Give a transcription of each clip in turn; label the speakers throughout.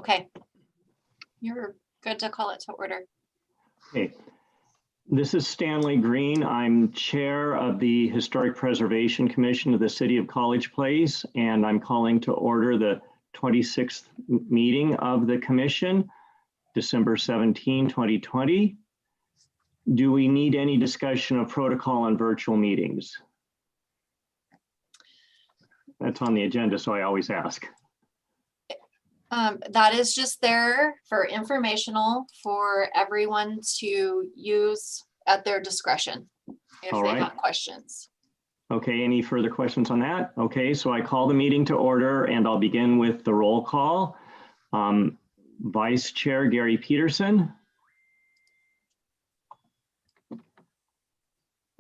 Speaker 1: Okay. You're good to call it to order.
Speaker 2: Okay. This is Stanley Green. I'm chair of the Historic Preservation Commission of the City of College Place, and I'm calling to order the 26th meeting of the commission, December 17, 2020. Do we need any discussion of protocol on virtual meetings? That's on the agenda, so I always ask.
Speaker 1: That is just there for informational for everyone to use at their discretion if
Speaker 2: All
Speaker 1: they
Speaker 2: right.
Speaker 1: have questions.
Speaker 2: Okay, any further questions on that? Okay, so I call the meeting to order and I'll begin with the roll call. Vice Chair Gary Peterson.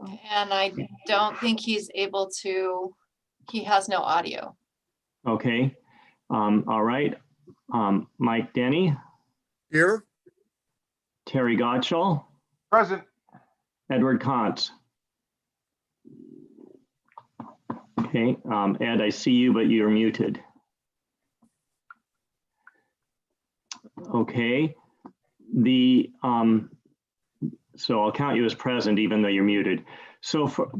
Speaker 1: And I don't think he's able to, he has no audio.
Speaker 2: Okay, all right. Mike Denny.
Speaker 3: Here.
Speaker 2: Terry Gottschall.
Speaker 4: Present.
Speaker 2: Edward Kantz. Okay, Ed, I see you, but you're muted. Okay, so I'll count you as present even though you're muted. So for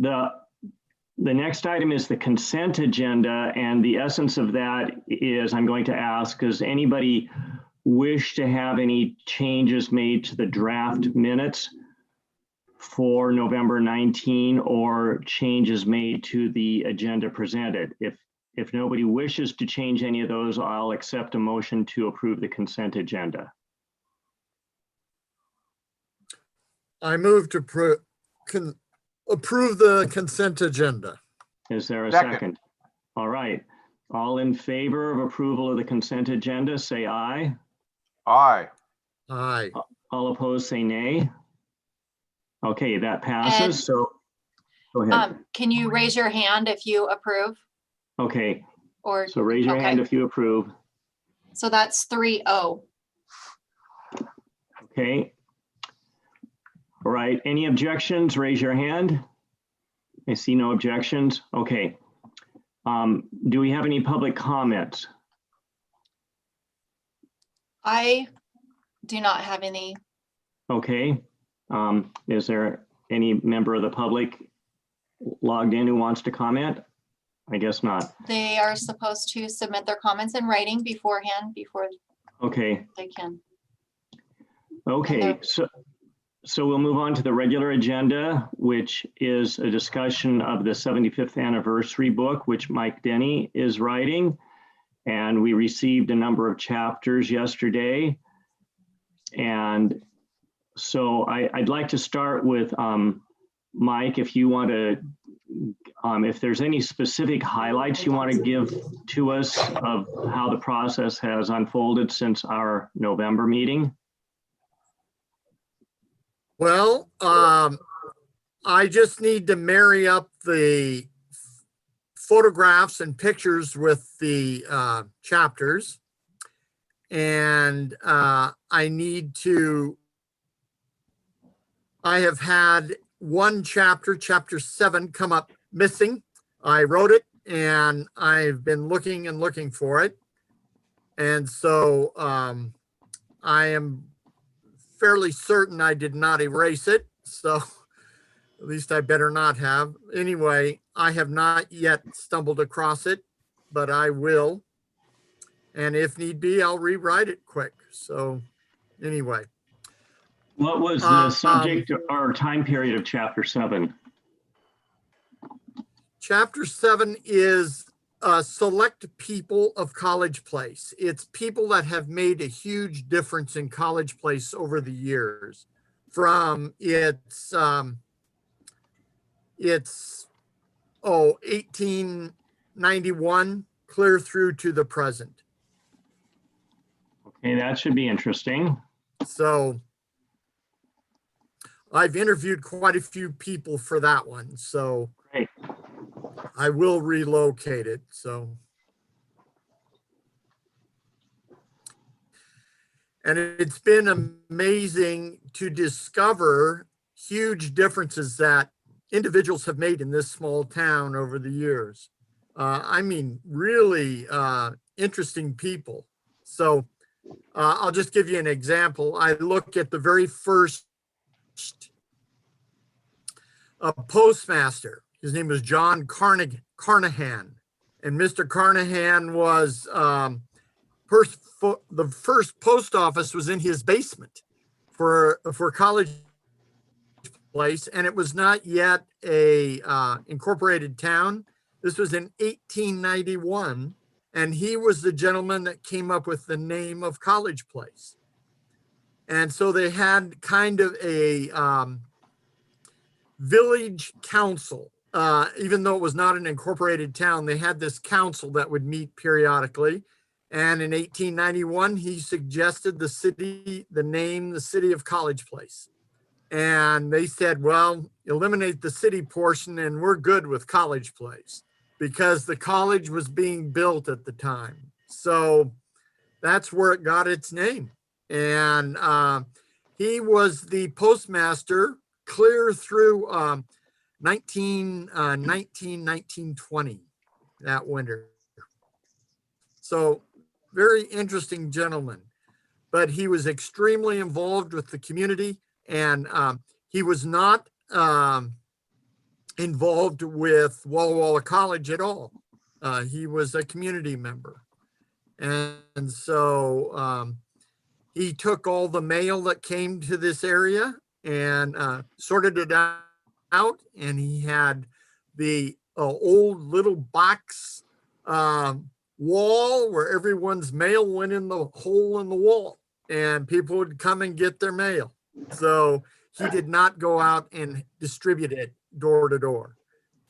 Speaker 2: the next item is the consent agenda, and the essence of that is I'm going to ask, does anybody wish to have any changes made to the draft minutes for November 19 or changes made to the agenda presented? If nobody wishes to change any of those, I'll accept a motion to approve the consent agenda.
Speaker 3: I move to approve the consent agenda.
Speaker 2: Is there a
Speaker 4: Second.
Speaker 2: second? All right. All in favor of approval of the consent agenda, say aye.
Speaker 4: Aye.
Speaker 3: Aye.
Speaker 2: All opposed, say nay. Okay, that passes. So go ahead.
Speaker 1: Can you raise your hand if you approve?
Speaker 2: Okay,
Speaker 1: Or,
Speaker 2: so raise your hand
Speaker 1: okay.
Speaker 2: if you approve.
Speaker 1: So that's 3-0.
Speaker 2: Okay. All right, any objections? Raise your hand. I see no objections. Okay. Do we have any public comments?
Speaker 1: I do not have any.
Speaker 2: Okay. Is there any member of the public logged in who wants to comment? I guess not.
Speaker 1: They are supposed to submit their comments in writing beforehand before
Speaker 2: Okay.
Speaker 1: they can.
Speaker 2: Okay, so we'll move on to the regular agenda, which is a discussion of the 75th anniversary book, which Mike Denny is writing. And we received a number of chapters yesterday. And so I'd like to start with Mike, if you want to, if there's any specific highlights you want to give to us of how the process has unfolded since our November meeting.
Speaker 3: Well, I just need to marry up the photographs and pictures with the chapters. And I have had one chapter, chapter 7, come up missing. I wrote it and I've been looking and looking for it. And so I am fairly certain I did not erase it. So at least I better not have. Anyway, I have not yet stumbled across it, but I will. And if need be, I'll rewrite it quick. So anyway.
Speaker 2: What was the subject or time period of chapter 7?
Speaker 3: Chapter 7 is select people of College Place. It's people that have made a huge difference in College Place over the years, from its 1891 clear through to the present.
Speaker 2: Okay, that should be interesting.
Speaker 3: So I've interviewed quite a few people for that one. So
Speaker 2: Great.
Speaker 3: I will relocate it. So, and it's been amazing to discover huge differences that individuals have made in this small town over the years. I mean, really interesting people. So I'll just give you an example. I look at the very first postmaster. His name was John Carnahan. And Mr. Carnahan was, the first post office was in his basement for College Place, and it was not yet a incorporated town. This was in 1891, and he was the gentleman that came up with the name of College Place. And so they had kind of a village council. Even though it was not an incorporated town, they had this council that would meet periodically. And in 1891, he suggested the name, the city of College Place. And they said, well, eliminate the city portion and we're good with College Place, because the college was being built at the time. So that's where it got its name. And he was the postmaster clear through 1920, that winter. So very interesting gentleman, but he was extremely involved with the community, and he was not involved with Walla Walla College at all. He was a community member. And so he took all the mail that came to this area and sorted it out. And he had the old little box wall where everyone's mail went in the hole in the wall, and people would come and get their mail. So he did not go out and distribute it door to door.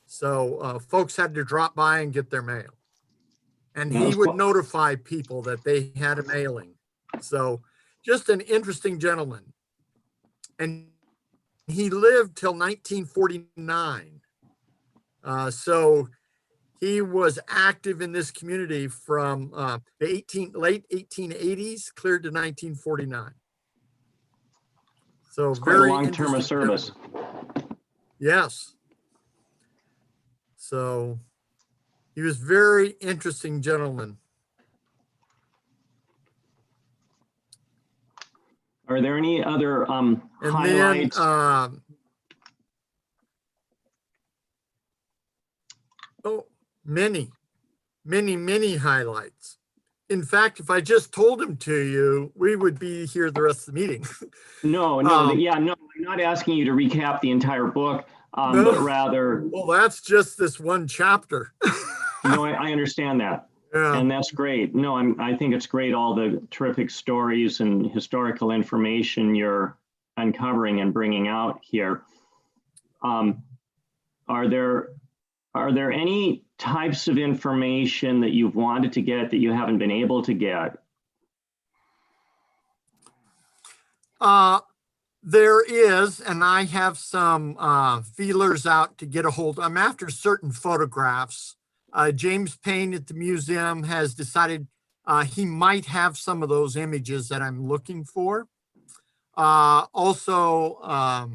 Speaker 3: So folks had to drop by and get their mail. And he would notify people that they had a mailing. So just an interesting gentleman. And he lived till 1949. So he was active in this community from the late 1880s clear to 1949. So
Speaker 2: It's quite a
Speaker 3: very
Speaker 2: long term of service.
Speaker 3: Yes. So he was very interesting gentleman.
Speaker 2: Are there any other
Speaker 3: And
Speaker 2: highlights?
Speaker 3: then, many highlights. In fact, if I just told them to you, we would be here the rest of the meeting.
Speaker 2: No, yeah, no, I'm not asking you to recap the entire book,
Speaker 3: No.
Speaker 2: but rather,
Speaker 3: Well, that's just this one chapter.
Speaker 2: no, I understand that.
Speaker 3: Yeah.
Speaker 2: And that's great. No, I think it's great, all the terrific stories and historical information you're uncovering and bringing out here. Are there any types of information that you've wanted to get that you haven't been able to get?
Speaker 3: There is, and I have some feelers out to get a hold. I'm after certain photographs. James Payne at the museum has decided he might have some of those images that I'm looking for. Also,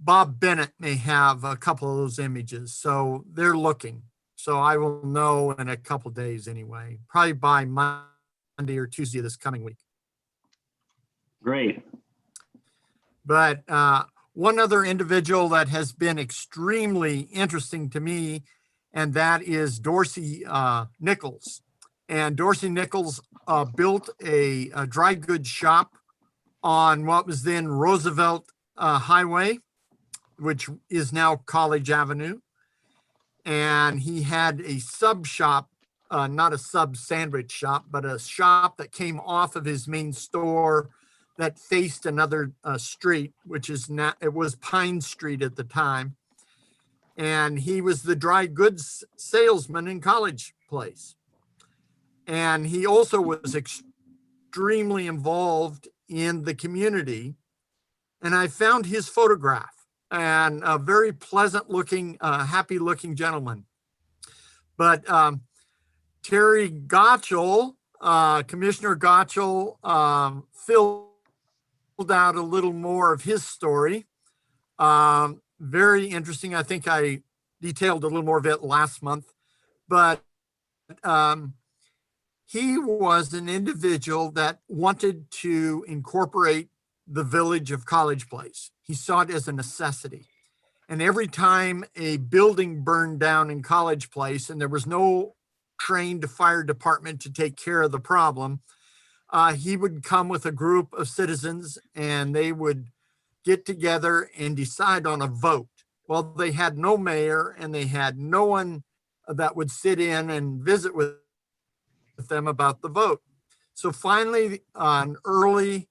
Speaker 3: Bob Bennett may have a couple of those images, so they're looking. So I will know in a couple of days anyway, probably by Monday or Tuesday this coming week.
Speaker 2: Great.
Speaker 3: But one other individual that has been extremely interesting to me, and that is Dorsey Nichols. And Dorsey Nichols built a dry goods shop on what was then Roosevelt Highway, which is now College Avenue. And he had a sub shop, not a sub sandwich shop, but a shop that came off of his main store that faced another street, which is now, it was Pine Street at the time. And he was the dry goods salesman in College Place. And he also was extremely involved in the community. And I found his photograph, and a very pleasant looking, happy looking gentleman. But Terry Gottschall, Commissioner Gottschall, filled out a little more of his story. Very interesting. I think I detailed a little more of it last month, but He was an individual that wanted to incorporate the village of College Place. He saw it as a necessity. And every time a building burned down in College Place and there was no trained fire department to take care of the problem, he would come with a group of citizens and they would get together and decide on a vote. Well, they had no mayor and they had no one that would sit in and visit with them about the vote. So finally, an early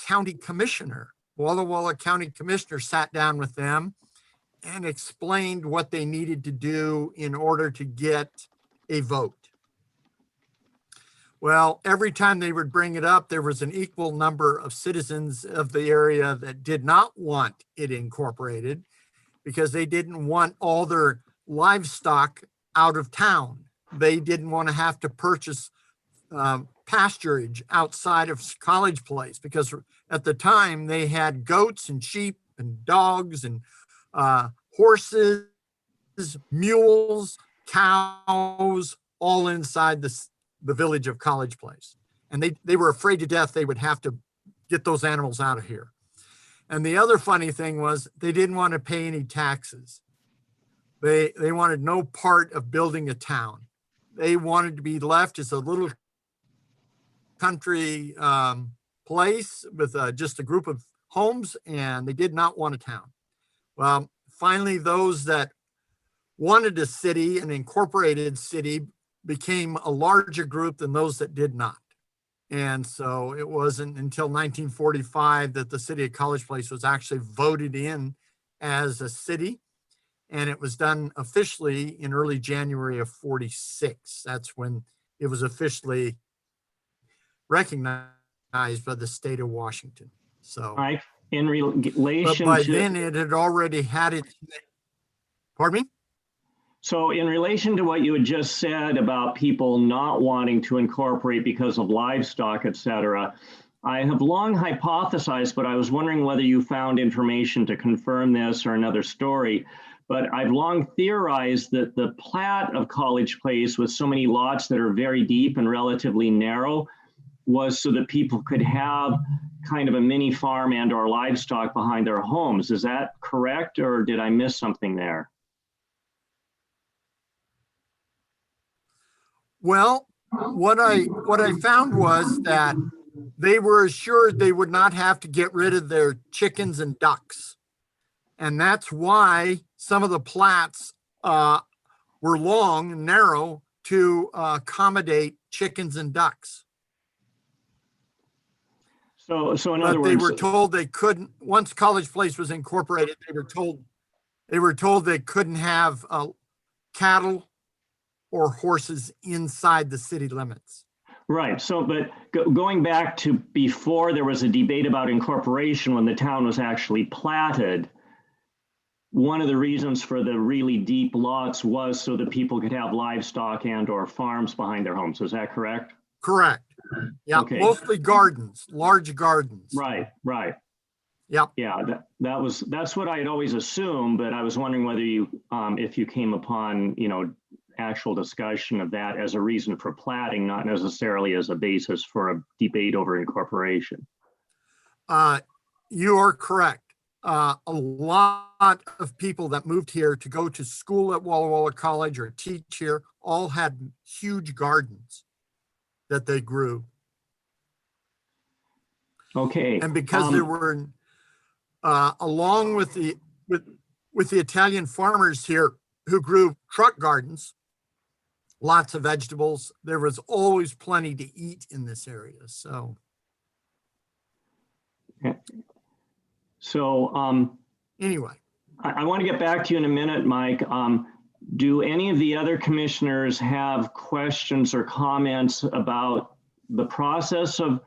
Speaker 3: county commissioner, Walla Walla County commissioner, sat down with them and explained what they needed to do in order to get a vote. Well, every time they would bring it up, there was an equal number of citizens of the area that did not want it incorporated because they didn't want all their livestock out of town. They didn't want to have to purchase pasturage outside of College Place because at the time they had goats and sheep and dogs and horses, mules, cows, all inside the village of College Place. And they were afraid to death they would have to get those animals out of here. And the other funny thing was they didn't want to pay any taxes. They wanted no part of building a town. They wanted to be left as a little country place with just a group of homes, and they did not want a town. Well, finally, those that wanted a city, an incorporated city, became a larger group than those that did not. And so it wasn't until 1945 that the city of College Place was actually voted in as a city. And it was done officially in early January of 46. That's when it was officially recognized by the state of Washington. So
Speaker 2: in relation
Speaker 3: but by
Speaker 2: to,
Speaker 3: then it had already had its, pardon me?
Speaker 2: so in relation to what you had just said about people not wanting to incorporate because of livestock, et cetera, I have long hypothesized, but I was wondering whether you found information to confirm this or another story. But I've long theorized that the plat of College Place with so many lots that are very deep and relatively narrow was so that people could have kind of a mini farm and or livestock behind their homes. Is that correct, or did I miss something there?
Speaker 3: Well, what I found was that they were assured they would not have to get rid of their chickens and ducks. And that's why some of the plats were long and narrow to accommodate chickens and ducks.
Speaker 2: So in
Speaker 3: But
Speaker 2: other words,
Speaker 3: they were told they couldn't, once College Place was incorporated, they were told they couldn't have cattle or horses inside the city limits.
Speaker 2: right. So, but going back to before there was a debate about incorporation when the town was actually platted, one of the reasons for the really deep lots was so that people could have livestock and or farms behind their homes. Is that correct?
Speaker 3: Correct. Yeah,
Speaker 2: Okay.
Speaker 3: mostly gardens, large gardens.
Speaker 2: Right, right.
Speaker 3: Yep.
Speaker 2: Yeah, that's what I had always assumed, but I was wondering whether you, if you came upon, actual discussion of that as a reason for platting, not necessarily as a basis for a debate over incorporation.
Speaker 3: You are correct. A lot of people that moved here to go to school at Walla Walla College or teach here all had huge gardens that they grew.
Speaker 2: Okay.
Speaker 3: And because there were, along with the Italian farmers here who grew truck gardens, lots of vegetables, there was always plenty to eat in this area. So.
Speaker 2: So
Speaker 3: anyway,
Speaker 2: I want to get back to you in a minute, Mike. Do any of the other commissioners have questions or comments about the process of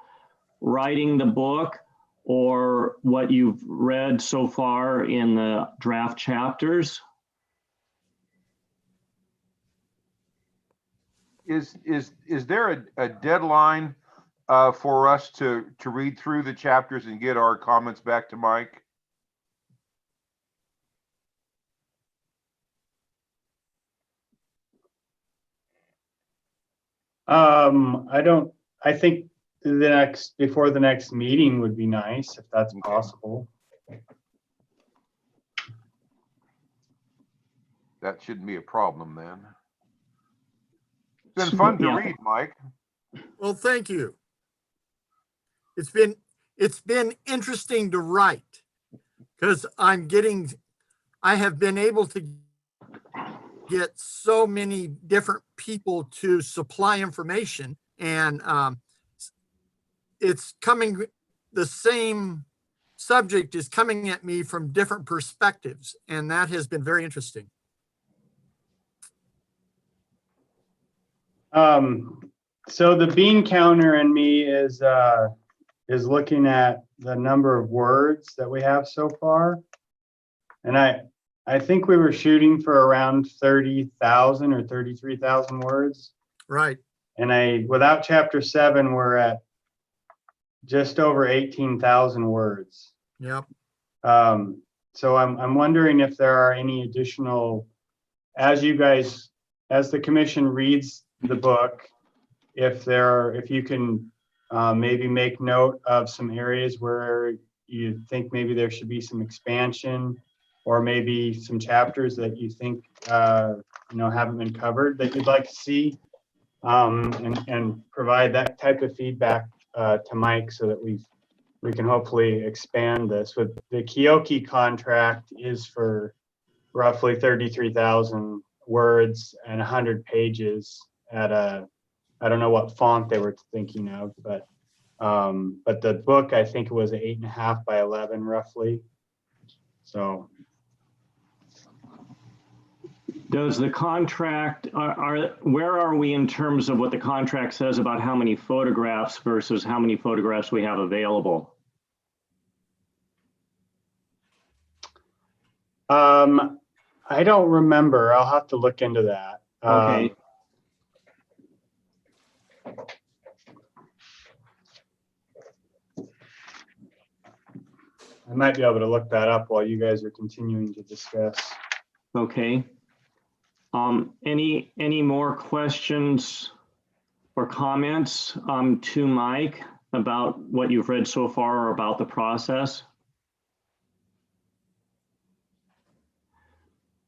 Speaker 2: writing the book or what you've read so far in the draft chapters?
Speaker 4: Is there a deadline for us to read through the chapters and get our comments back to Mike?
Speaker 5: I think before the next meeting would be nice, if that's
Speaker 4: Okay.
Speaker 5: possible.
Speaker 4: That shouldn't be a problem then. It's been fun to
Speaker 2: Yeah.
Speaker 4: read, Mike.
Speaker 3: Well, thank you. It's been interesting to write because I have been able to get so many different people to supply information, and the same subject is coming at me from different perspectives, and that has been very interesting.
Speaker 5: So the bean counter in me is looking at the number of words that we have so far. And I think we were shooting for around 30,000 or 33,000 words.
Speaker 3: Right.
Speaker 5: And without chapter 7, we're at just over 18,000 words.
Speaker 3: Yep.
Speaker 5: So I'm wondering if there are any additional, as the commission reads the book, if you can maybe make note of some areas where you think maybe there should be some expansion, or maybe some chapters that you think haven't been covered that you'd like to see, and provide that type of feedback to Mike so that we can hopefully expand this. With the Kyoki contract is for roughly 33,000 words and 100 pages at I don't know what font they were thinking of, but the book, I think it was 8.5 by 11 roughly. So.
Speaker 2: Does the contract, where are we in terms of what the contract says about how many photographs versus how many photographs we have available?
Speaker 5: I don't remember. I'll have to look into that.
Speaker 2: Okay.
Speaker 5: I might be able to look that up while you guys are continuing to discuss.
Speaker 2: Okay. Any more questions or comments to Mike about what you've read so far or about the process?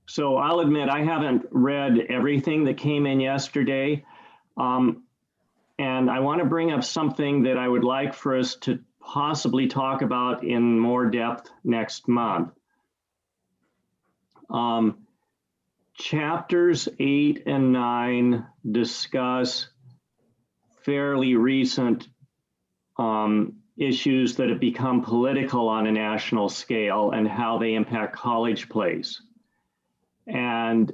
Speaker 2: So I'll admit I haven't read everything that came in yesterday. And I want to bring up something that I would like for us to possibly talk about in more depth next month. Chapters 8 and 9 discuss fairly recent issues that have become political on a national scale and how they impact college plays. And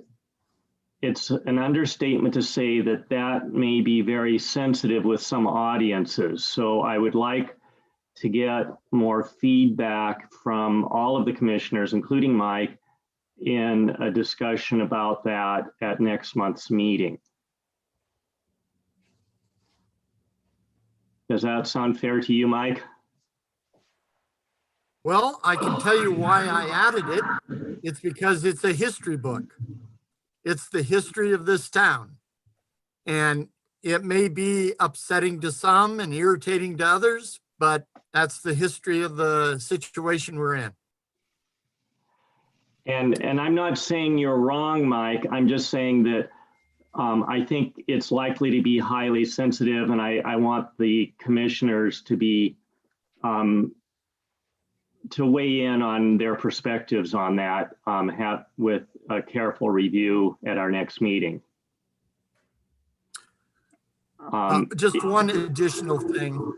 Speaker 2: it's an understatement to say that that may be very sensitive with some audiences. So I would like to get more feedback from all of the commissioners, including Mike, in a discussion about that at next month's meeting. Does that sound fair to you, Mike?
Speaker 3: Well, I can tell you why I added it. It's because it's a history book. It's the history of this town. And it may be upsetting to some and irritating to others, but that's the history of the situation we're in.
Speaker 2: And I'm not saying you're wrong, Mike. I'm just saying that I think it's likely to be highly sensitive, and I want the commissioners to be to weigh in on their perspectives on that, with a careful review at our next meeting.
Speaker 3: Just one additional thing,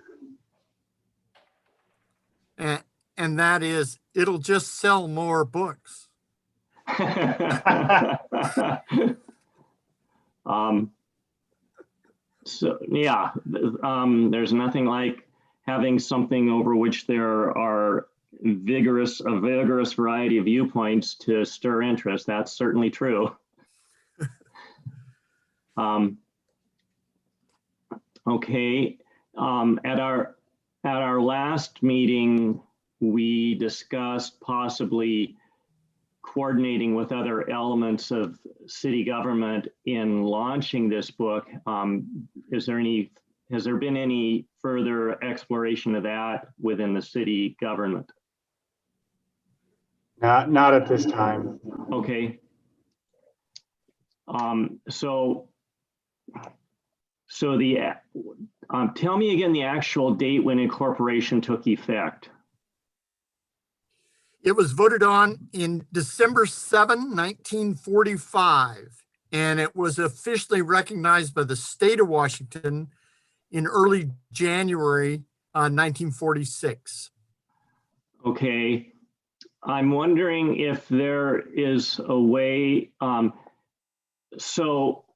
Speaker 3: and that is it'll just sell more books.
Speaker 2: So yeah, there's nothing like having something over which there are a vigorous variety of viewpoints to stir interest. That's certainly true. Okay, at our last meeting, we discussed possibly coordinating with other elements of city government in launching this book. has there been any further exploration of that within the city government?
Speaker 5: Not at this time.
Speaker 2: Okay. So tell me again the actual date when incorporation took effect.
Speaker 3: It was voted on in December 7, 1945, and it was officially recognized by the state of Washington in early January 1946.
Speaker 2: Okay. I'm wondering if there is a way, so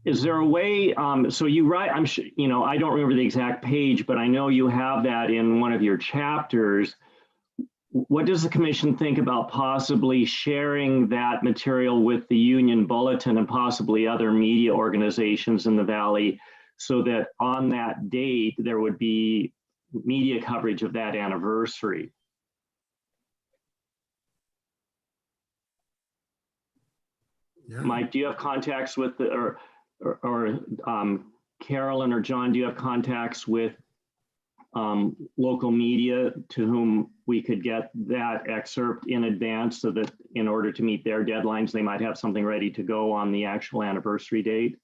Speaker 2: is there a way, so you write, I'm sure, you know, I don't remember the exact page, but I know you have that in one of your chapters. What does the commission think about possibly sharing that material with the Union Bulletin and possibly other media organizations in the Valley so that on that date there would be media coverage of that anniversary?
Speaker 3: Yeah.
Speaker 2: Mike, do you have contacts with the, or Carolyn or John, do you have contacts with local media to whom we could get that excerpt in advance so that in order to meet their deadlines, they might have something ready to go on the actual anniversary date?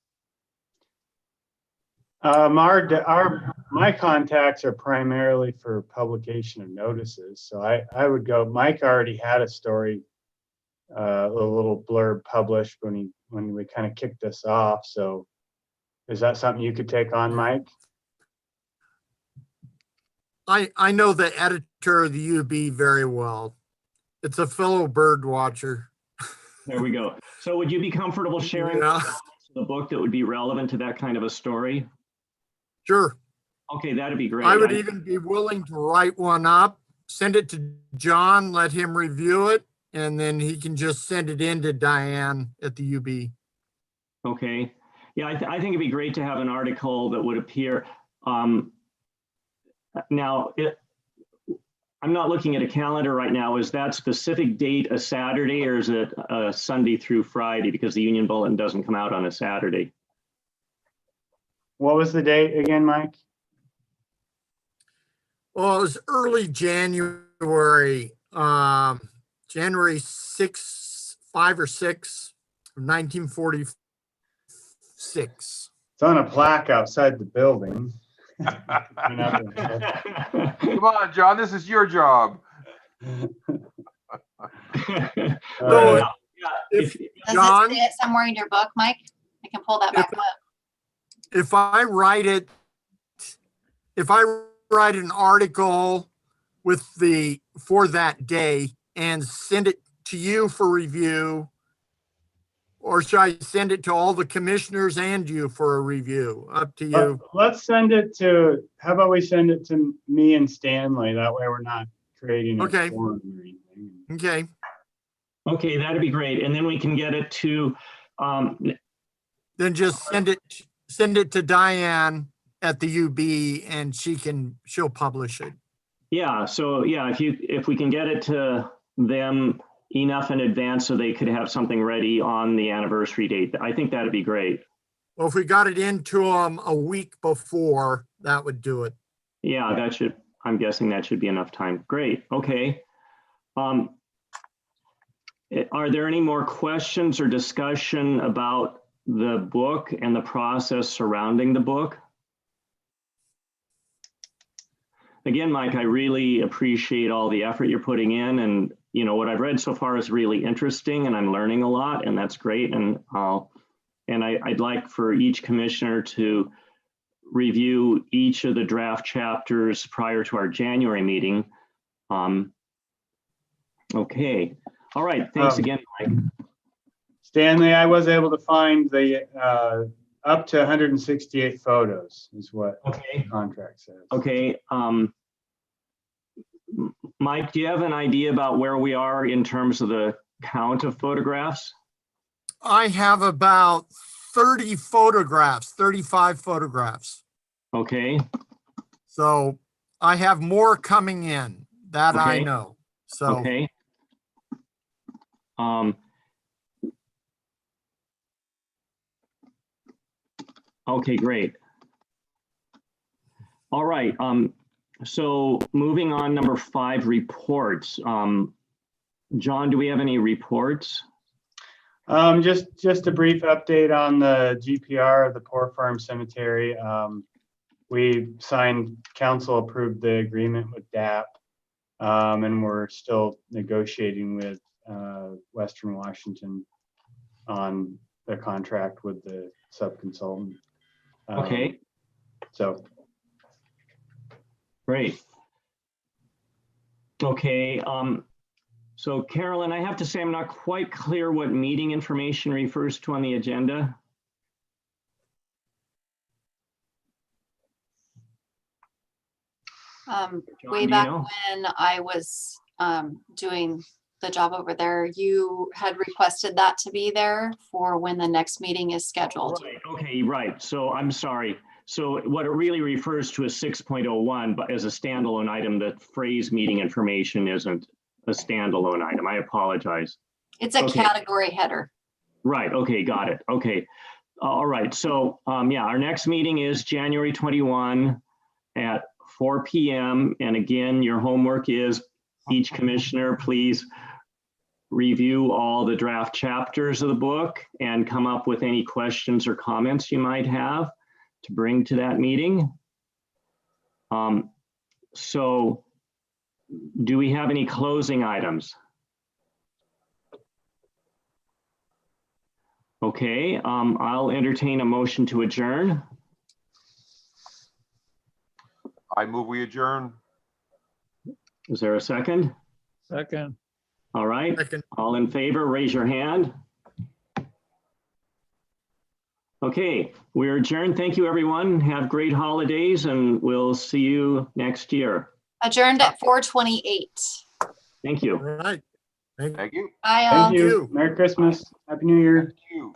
Speaker 5: My contacts are primarily for publication of notices. So I would go, Mike already had a story, a little blurb published when we kind of kicked this off. So is that something you could take on, Mike?
Speaker 3: I know the editor of the UB very well. It's a fellow bird watcher.
Speaker 2: There we go. So would you be comfortable sharing the book that would be relevant to that kind of a story?
Speaker 3: Sure.
Speaker 2: Okay, that'd be great.
Speaker 3: I would even be willing to write one up, send it to John, let him review it, and then he can just send it in to Diane at the UB.
Speaker 2: Okay. Yeah, I think it'd be great to have an article that would appear. Now, I'm not looking at a calendar right now. Is that specific date a Saturday or is it a Sunday through Friday? Because the Union Bulletin doesn't come out on a Saturday.
Speaker 5: What was the date again, Mike?
Speaker 3: Well, it was early January, January 6, 5 or 6, 1946.
Speaker 5: It's on a plaque outside the building.
Speaker 4: Come on, John, this is your job.
Speaker 3: So if
Speaker 1: Does
Speaker 3: John,
Speaker 1: it say it somewhere in your book, Mike? I can pull that back up.
Speaker 3: if I write an article for that day and send it to you for review, or should I send it to all the commissioners and you for a review? Up to you.
Speaker 5: Let's send it to, how about we send it to me and Stanley? That way we're not creating a forum or anything.
Speaker 3: Okay.
Speaker 2: Okay, that'd be great. And then we can get it to,
Speaker 3: Then just send it to Diane at the UB and she'll publish it.
Speaker 2: yeah. So yeah, if we can get it to them enough in advance so they could have something ready on the anniversary date, I think that'd be great.
Speaker 3: Well, if we got it into them a week before, that would do it.
Speaker 2: Yeah, I'm guessing that should be enough time. Great. Okay. Are there any more questions or discussion about the book and the process surrounding the book? Again, Mike, I really appreciate all the effort you're putting in, and you know what I've read so far is really interesting, and I'm learning a lot, and that's great. And I'd like for each commissioner to review each of the draft chapters prior to our January meeting. Okay. All right. Thanks again, Mike.
Speaker 5: Stanley, I was able to find the up to 168 photos is what the contract says.
Speaker 2: Okay. Mike, do you have an idea about where we are in terms of the count of photographs?
Speaker 3: I have about 30 photographs, 35 photographs.
Speaker 2: Okay.
Speaker 3: So I have more coming in, that I
Speaker 2: Okay.
Speaker 3: know. So
Speaker 2: Okay. Okay, great. All right. So moving on, number 5, reports. John, do we have any reports?
Speaker 5: Just a brief update on the GPR of the Poor Farm Cemetery. We signed, council approved the agreement with DAP, and we're still negotiating with Western Washington on the contract with the subconsultant.
Speaker 2: Okay,
Speaker 5: So
Speaker 2: great. Okay, so Carolyn, I have to say I'm not quite clear what meeting information refers to on the agenda. John,
Speaker 1: Way
Speaker 2: do you
Speaker 1: back
Speaker 2: know?
Speaker 1: when I was doing the job over there, you had requested that to be there for when the next meeting is scheduled.
Speaker 2: Right, okay, right. So I'm sorry. So what it really refers to is 6.01, but as a standalone item, the phrase meeting information isn't a standalone item. I apologize.
Speaker 1: It's a
Speaker 2: Okay.
Speaker 1: category header.
Speaker 2: Right, okay, got it. Okay. All right, so yeah, our next meeting is January 21 at 4 p.m. And again, your homework is each commissioner, please review all the draft chapters of the book and come up with any questions or comments you might have to bring to that meeting. So do we have any closing items? Okay, I'll entertain a motion to adjourn.
Speaker 4: I move we adjourn.
Speaker 2: Is there a second?
Speaker 6: Second.
Speaker 2: All right,
Speaker 3: Second.
Speaker 2: all in favor, raise your hand. Okay, we're adjourned. Thank you, everyone. Have great holidays, and we'll see you next year.
Speaker 1: Adjourned at 4:28.
Speaker 2: Thank
Speaker 3: All
Speaker 2: you.
Speaker 3: right.
Speaker 4: Thank you.
Speaker 1: Bye all.
Speaker 5: thank you. Merry Christmas. Happy New Year.
Speaker 4: Thank you.